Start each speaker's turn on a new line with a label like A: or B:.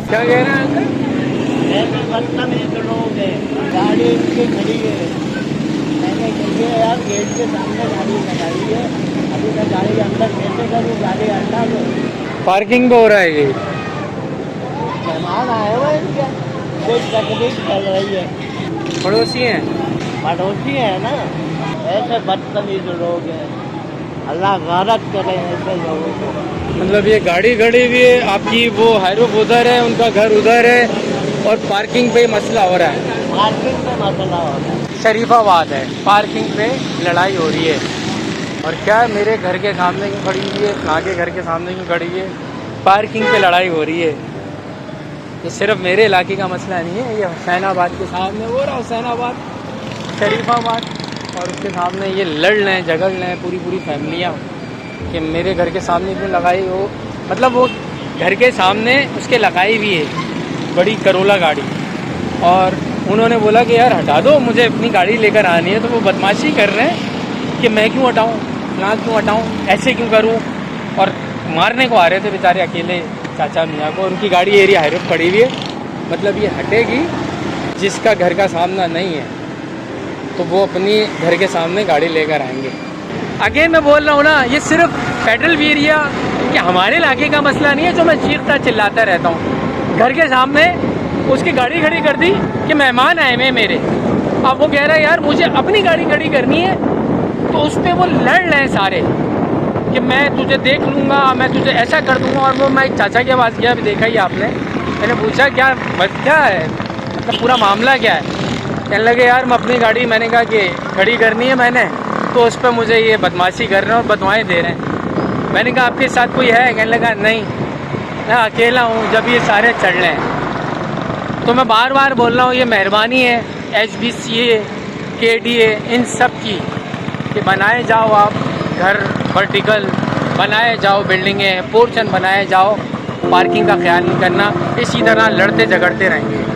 A: क्या कह रहे हैं अंकल?
B: ऐसे बदतमीज लोग हैं, गाड़ी इनकी खड़ी है, मैंने कही है यार गेट के सामने गाड़ी लगाई है, अभी मैं गाड़ी के अंदर कैसे करूँ, गाड़ी हटा दो।
A: पार्किंग पे हो रहा है ये।
B: मेहमान आए हुए हैं इनके, कोई तकलीफ चल रही है।
A: पड़ोसी हैं।
B: पड़ोसी है ना, ऐसे बदतमीज लोग हैं, अल्लाह गारत करे ऐसे लोगों को।
A: मतलब ये गाड़ी खड़ी हुई है आपकी, वो हाईरोड उधर है, उनका घर उधर है और पार्किंग पे मसला हो रहा है।
B: पार्किंग में मसला हो रहा है।
A: शरीफाबाद है, पार्किंग पे लड़ाई हो रही है। और क्या मेरे घर के सामने क्यों खड़ी हुई है, यहाँ के घर के सामने क्यों खड़ी है, पार्किंग पे लड़ाई हो रही है। ये सिर्फ मेरे इलाके का मसला नहीं है, ये हुसैनाबाद के सामने हो रहा, हुसैनाबाद, शरीफाबाद, और उसके सामने ये लड़ रहे हैं, झगड़ रहे हैं पूरी फैमिलियाँ कि मेरे घर के सामने क्यों लगाई हो। मतलब वो घर के सामने उसके लगाई भी है बड़ी करोला गाड़ी, और उन्होंने बोला कि यार हटा दो, मुझे अपनी गाड़ी लेकर आनी है। तो वो बदमाशी कर रहे हैं कि मैं क्यों हटाऊँ, ना क्यों हटाऊँ, ऐसे क्यों करूँ, और मारने को आ रहे थे बेचारे अकेले चाचा मियाँ को। उनकी गाड़ी एरिया हाईरोड खड़ी हुई है, मतलब ये हटेगी। जिसका घर का सामना नहीं है तो वो अपनी घर के सामने गाड़ी लेकर आएंगे। अगेन मैं बोल रहा हूँ ना, ये सिर्फ फेडरल एरिया कि हमारे इलाके का मसला नहीं है जो मैं चीखता चिल्लाता रहता हूँ। घर के सामने उसकी गाड़ी खड़ी कर दी कि मेहमान आए हुए मेरे, अब वो कह रहा है यार मुझे अपनी गाड़ी खड़ी करनी है, तो उस पर वो लड़ रहे हैं सारे कि मैं तुझे देख लूँगा, मैं तुझे ऐसा कर दूँगा। और वो मैं एक चाचा के पास गया, अभी देखा ही आपने, मैंने पूछा क्या है, मतलब पूरा मामला क्या है। कहने लगे यार मैं अपनी गाड़ी, मैंने कहा कि खड़ी करनी है मैंने, तो उस पर मुझे ये बदमाशी कर रहे हैं और बदवाएँ दे रहे हैं। मैंने कहा आपके साथ कोई है? कहने लगा नहीं, मैं अकेला हूँ, जब ये सारे चढ़ रहे हैं। तो मैं बार बार बोल रहा हूँ, ये मेहरबानी है HBCA KDA इन सब की कि बनाए जाओ आप घर, वर्टिकल बनाए जाओ, बिल्डिंगें पोर्शन बनाए जाओ, पार्किंग का ख्याल नहीं करना, इसी तरह लड़ते झगड़ते रहेंगे।